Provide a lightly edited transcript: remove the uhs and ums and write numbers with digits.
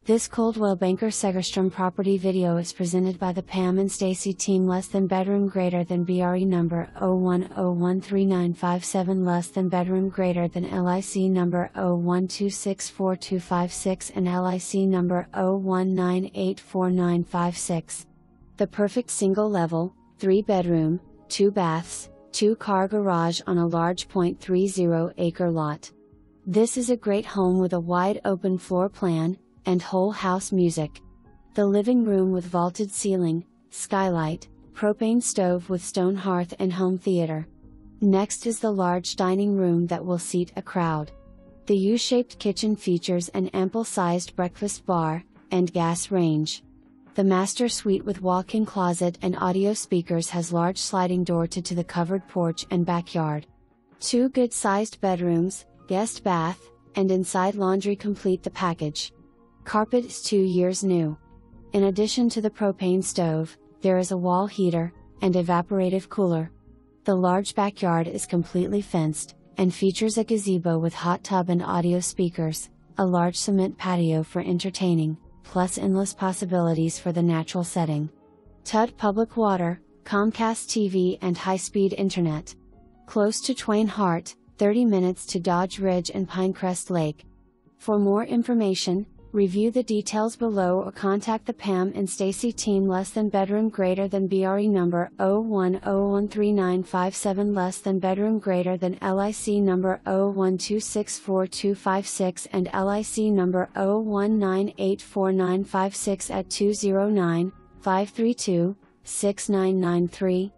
This Coldwell Banker Segerstrom property video is presented by the Pam and Stacy team. Less than bedroom greater than BRE number 010139557, less than bedroom greater than LIC number 012642556 and LIC number 0198496. The perfect single level, 3 bedroom, 2 baths, 2 car garage on a large .30 acre lot. This is a great home with a wide open floor plan and whole house music. The living room with vaulted ceiling, skylight, propane stove with stone hearth and home theater. Next is the large dining room that will seat a crowd. The U-shaped kitchen features an ample-sized breakfast bar and gas range. The master suite with walk-in closet and audio speakers has large sliding door to the covered porch and backyard. 2 good-sized bedrooms, guest bath, and inside laundry complete the package. Carpet is 2 years new. In addition to the propane stove, there is a wall heater and evaporative cooler. The large backyard is completely fenced and features a gazebo with hot tub and audio speakers, a large cement patio for entertaining, plus endless possibilities for the natural setting. TUD Public Water, Comcast TV and high-speed internet. Close to Twain Harte, 30 minutes to Dodge Ridge and Pinecrest Lake. For more information, review the details below or contact the Pam and Stacy team. Less than bedroom greater than BRE number 010139557, less than bedroom greater than LIC number 012642556 and LIC number 0198496 at 209-532-6993.